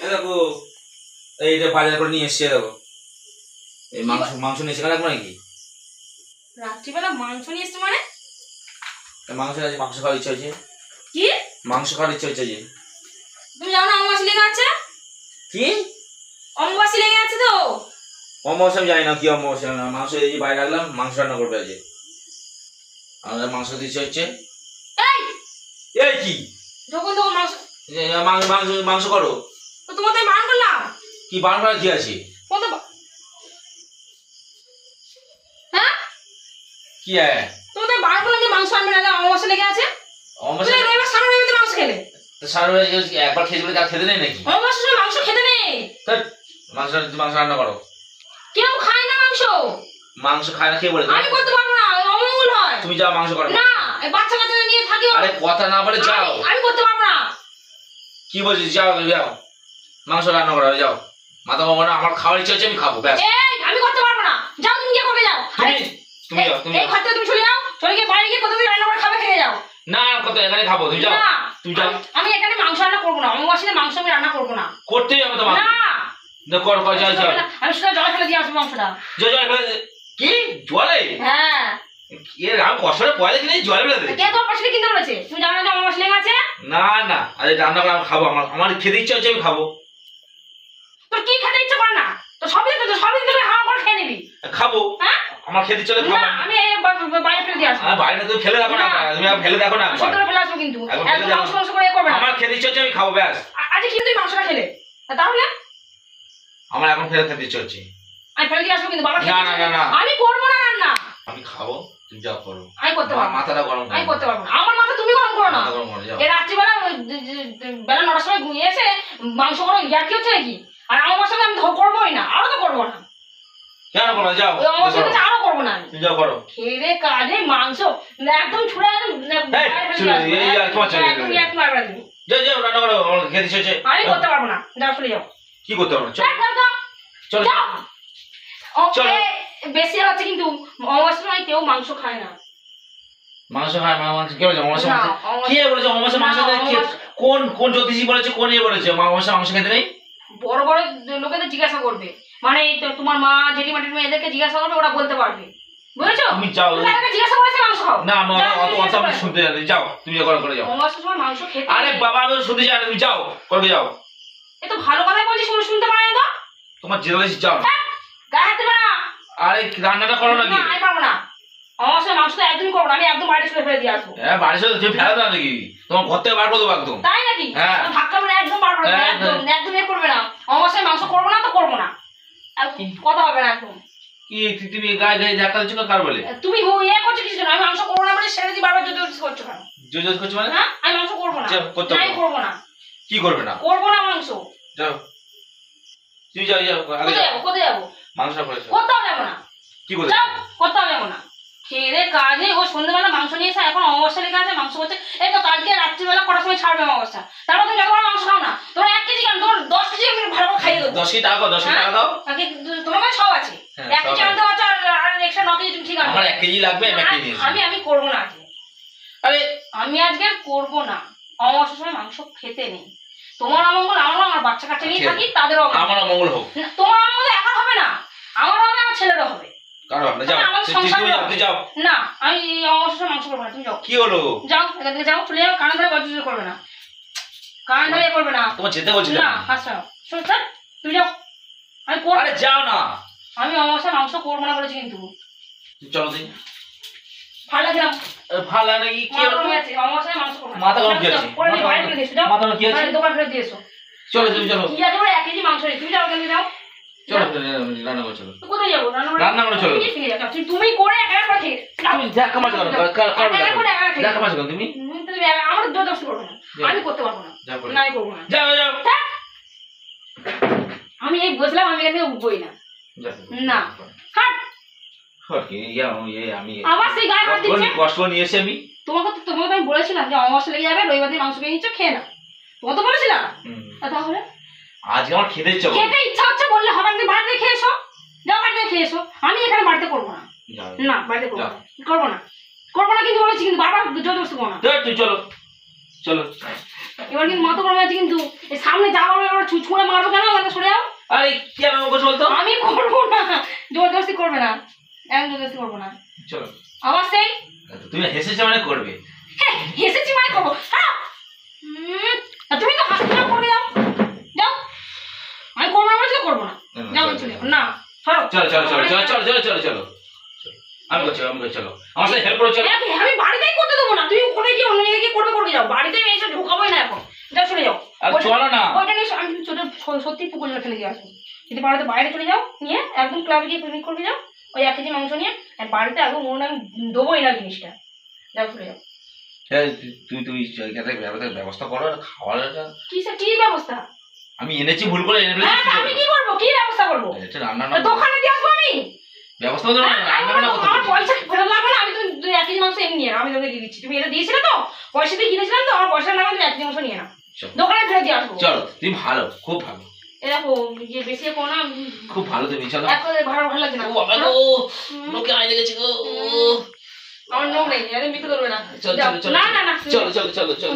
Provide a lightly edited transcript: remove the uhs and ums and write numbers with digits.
এই দেখো এইটা বাজার করে নিয়ে এসেছে দেখো। এই মাংস নিয়ে এসে রাখবো নাকি? রাত্রিবেলা মাংস নিয়ে এসছে মানে? মাংস খাওয়ার ইচ্ছা হয়েছে। কি মাংস খাওয়ার ইচ্ছা হয়েছে? তুমি জানো না অমাবাসী লেগে আছে? কি অমাবাসী লেগে আছে তো? অমাবস্যা আমি জানি না কি অমাবস্যা। মাংস এই বাইরে রাখলাম, মাংস রান্না করবে আজকে। আমাদের মাংস দিচ্ছে হচ্ছে। এই কি যখন তখন মাংস করো তো তোমার তাই বারণ করলাম। কি বারণ করার কি আছে? হ্যাঁ কি হ্যাঁ তোমার তাই বারণ করলাম যে মাংস আনবে না, অমাবাসী লেগে আছে। অমাবস্যা রবিবার সারা রবিবার মাংস খেলে সারা একবার খেয়েছি বলে তার খেতে নেই নাকি? অমাবস্যার সময় মাংস খেতে নেই। মাংস রান্না করো। কেউ খায় না মাংস খায় না কে বলে? আমি করতে পারবো না, অমঙ্গল হয়। তুমি যাও মাংস করো। না এই বাচ্চা কাচ্চা নিয়ে থাকি। আরে কথা না বলে যাও। আমি করতে পারবো না। কি বলছিস? যাও মাংস রান্না করো, যাও। মাথা বাবা না, আমার খাওয়ার ইচ্ছা হচ্ছে, আমি খাবো ব্যাস। আমি করতে পারবো না, যাও তুমি গিয়ে করবে যাও। তুমি যাও এই ঘরটা তুমি চলে যাও, চলে গিয়ে বাইরে গিয়ে কত তুমি রান্না করে খাবে, খেয়ে যাও। না কত এখানে খাবো, তুমি যাও। তুমি যাও। আমি এখানে মাংস রান্না করবো না, অমাবস্যায় মাংস আমি রান্না করবো না। করতেই হবে তোমার। না কর যাও যাও। আমি শুধু জল ফেলে দিয়ে আসবো মাংসটা। জল কি জলে? হ্যাঁ এর আমি কষ্টে পয়লা কিনে জলে ফেলে দে। কে তোর পাশে কিনতে বলেছে? তুমি জানো না অমাবস্যা লেগে আছে? না না আরে রান্না করে আমি খাবো, আমার খেতে ইচ্ছা হচ্ছে, আমি খাবো। তোর কি খেতে ইচ্ছা করে না? তো সবই তুমি হাওয়া করে খেয়ে নিবি। খাবো। হ্যাঁ আমার খেতে চলে খাবো। না আমি বাইরে ফেলে দিয়ে আসবো। বাইরে তুমি ফেলে দেখো না, তুমি ফেলে দেখো না। সত্যি ফেলে আসবো কিন্তু একদম মাংস করে করবে না। আমার খেতে ইচ্ছা হচ্ছে, আমি খাবো ব্যাস। আজকে কি তুই মাংসটা খেলে তাহলে? আমার এখন খেতে ইচ্ছা হচ্ছে, আমি ফেলে দিয়ে আসবো কিন্তু বাবা। না না না আমি করবো না রান্না। আমি খাবো, তুমি যাও করো। আমি করতে পারবো না, মাথাটা গরম আমি করতে পারবো না। আমার মাথা তুমি গরম করো না। এই রাত্রিবেলা বেলা 9টার সময় ঘুমিয়ে এসে মাংস করো, ইয়ার কি হচ্ছে নাকি? আর আমার সঙ্গে আমি করবোই না, আরো তো করবো না। কেন করো? যাও আমার সাথে আরো করবো না। তুমি যাও করো। খেয়ে কাজে মাংস একদম ছুড়ে যাও রান্না করো, আমার খেতে ইচ্ছা হচ্ছে। আমি করতে পারবো না, যাও চলে যাও। কি করতে পারবো? চলো চলো। বেশি হচ্ছে কিন্তু অমাবস্যার সময় কেউ মাংস খায় না। মাংস খায়? মাংস কে বলেছে? কে বলেছে অমাবস্যা মাংস খেতে? কোন জ্যোতিষী বলেছে? কোন ইয়ে বলেছে অমাবস্যা মাংস খেতে নেই? বড় বড় লোকেদের জিজ্ঞাসা করবে, মানে তোমার মা জেঠিমাটির মেয়েদেরকে জিজ্ঞাসা করবে, ওরা বলতে পারবে, বুঝেছো? তুমি যাও। জিজ্ঞাসা করেছে মাংস খাও না আমি অত আমি শুনতে জানি। যাও তুমি করে যাও। অমাবস্যার সময় মাংস খেতে। আরে বাবা আমি শুনতে জানি, তুমি যাও করে যাও। এ তো ভালো কথাই বলছি, শুনতে পারে না তো। তোমার যেতে বলেছি যাও। গায়ে হাত দেবে না। আরে রান্নাটা করো নাকি? আমি পারবো না, অমাবস্যার মাংস তো একদমই করবো না। আমি একদম বাইরে ছুঁড়ে ফেলে দিয়ে আসবো। হ্যাঁ বাড়ির সাথে তুমি ফেলে দাও নাকি? তোমার ঘর থেকে বার করে দেবো একদম। তাই নাকি? হ্যাঁ ধাক্কা মেরে একদম বার করে দেবো, একদম এ করবে না। অমাবস্যায় মাংস করবো না তো করবো না, কথা হবে না একদম। কি তুমি গায়ে ধাক্কা দিচ্ছ কার বলে? তুমি ইয়ে করছো কিছু না। আমি মাংস করবো না মানে সেরে দিয়ে বারবার জোর করছো কেন? জোর করছো মানে? হ্যাঁ আমি মাংস করবো না, আমি করবো না। কি করবে না? করবো না মাংস। যাও তুমি যাও যাও। কোথায় যাবো? মাংস করেছো? কোথাও যাবো না। কি করবে? যাও কোথাও যাবো না। খেয়ে কাজে ও সন্ধ্যেবেলা মাংস নিয়ে এসে এখন অমাবস্যা লেগে আছে, মাংস করছে। এই তো কালকে রাত্রিবেলা কটার সময় ছাড়বে অমাবস্যা, তারপর তুমি যতবার মাংস খাও না। তোমরা 1 কেজি কেন, তোমার 10 কেজি আমি ভালো করে খাইয়ে দেবো। 10 কেজি টাকা 10 টাকা দাও। তোমার কাছে সব আছে। 1 কেজি আনতে পারছো আর এক্সট্রা 9 কেজি তুমি ঠিক আছে। আমার 1 কেজি লাগবে, আমি 1 কেজি নিয়ে আমি করবো না আজকে। আরে আমি আজকে করবো না। অমাবস্যার সময় মাংস খেতে নেই। তোমার অমঙ্গল আমার বাচ্চা কাচ্চা নিয়ে থাকি, তাদের আমার অমঙ্গল হোক। তোমার অমঙ্গল একা হবে না, আমার হবে, আমার ছেলেরও হবে। কারো হবে না। যাও তুমি যাও। না আমি অমাবস্যার মাংস করবো না, তুমি যাও। কি হলো? যাও এখান থেকে যাও, চলে যাও। কানে ধরে গজগজ করবে না, কানে ধরে করবে না। তোমার যেতে বলছি না। আচ্ছা শোন স্যার, তুমি যাও। আমি করব। আরে যাও না। আমি অমাবস্যার মাংস করবো না বলেছি কিন্তু। চলো দিন। ভালো দিলাম। ভালো নাকি কি হলো? অমাবস্যার মাংস করবো না। মাথা গরম কি আছে? পরে বাইরে ফেলে দিয়েছো, যাও। মাথা কি আছে? দোকান ফেলে দিয়েছো। চলো তুমি চলো। কি আছে? 1 কেজি মাংস নেই, তুমি যাও। কেন যাও? চলো রান্না করে চলো। কোথায় যাবো? রান্না করে চলো। তুমি করে একা করে খেয়ে তুমি ধাক্কা মারছো কেন? ধাক্কা মারছো কেন তুমি? আমার দোষ করবে না, আমি করতে পারবো না। না আমি করবো না। যাও যাও। আমি এই বসলাম, আমি এখান থেকে উঠবোই না। না হাট। আমি আবার সেই গায়ে হাত দিচ্ছে। কষ্ট নিয়ে এসে আমি তোমাকে আমি বলেছিলাম যে অমাবস্যা লেগে যাবে, রবিবার দিন মাংস খেয়ে নিচ্ছ, খেয়ে না। তোমাকে তো বলেছিলাম। তাহলে আজকে আমার খেতে ইচ্ছা হচ্ছে বললে হবে। তুমি বাড়িতে খেয়ে এসো, যাও বাড়িতে খেয়ে এসো। আমি এখানে বাড়িতে করবো না। না বাড়িতে করবো না, করবো না কিন্তু বলেছি, কিন্তু বারবার জোর করবো না। তুই চলো চলো। এবার কিন্তু মাথা গরম আছে কিন্তু এই সামনে যাওয়ার এবার ছুঁড়ে মারবো কেন মানে সরে যাও। আরে কি আমি বলছো বলতো? আমি করবো না, জবরদস্তি করবে না, একদম জবরদস্তি করবো না। চলো আবার সেই তুমি হেসেছো মানে করবে। হ্যাঁ হেসেছি মানে করবো। হ্যাঁ আর তুমি তো হাসি না করে যাও, যাও আমি করবো না বলছি করবো না, যাও চলে না সরো। চলো চলো চলো চলো চলো চলো চলো চলো আমি করছি চলো আমার সাথে হেল্প করো চলো। আমি বাড়িতেই করতে দেবো না, তুমি ওখানে গিয়ে অন্য জায়গায় গিয়ে করবে যাও, বাড়িতে আমি এসে ঢোকাবোই না এখন, যাও চলে যাও। আর চলো না ওইটা নিয়ে আমি সত্যি পুকুর জলে ফেলে দিয়ে আসবো। যদি বাড়িতে বাইরে চলে যাও নিয়ে একদম ক্লাবে গিয়ে পিকনিক করবে যাও ওই 1 কেজি মাংস নিয়ে, আর বাড়িতে একদম মনে আমি দেবোই না জিনিসটা, যাও চলে যাও। তুমি ব্যবস্থা করো খাওয়ার। কি ব্যবস্থা? আমি এনেছি ভুল করে এনে হ্যাঁ আমি কি করবো, কি ব্যবস্থা করবো? রান্না দোকানে দিয়ে আসবো আমি ব্যবস্থা করো আমার পয়সা ফেরত লাগবে না, আমি তুমি 1 কেজি মাংস এমনি নিয়ে আমি তোকে দিয়ে দিচ্ছি, তুমি এটা দিয়েছিলে তো পয়সা দিয়ে কিনেছিলাম তো, আমার পয়সা লাগবে, তুমি 1 কেজি মাংস নিয়ে নাও, দোকানে ফেরত দিয়ে আসবো। চলো তুমি ভালো, খুব ভালো, এরকম যে বেশি কোনো না, খুব ভালো তুমি চলো। ভালো লাগছে না, লোকে আয় লেগেছে গো, আমার নোখ নেই, মিথ্যে করবে না, চলো চলো না না না চলো চলো চলো চলো।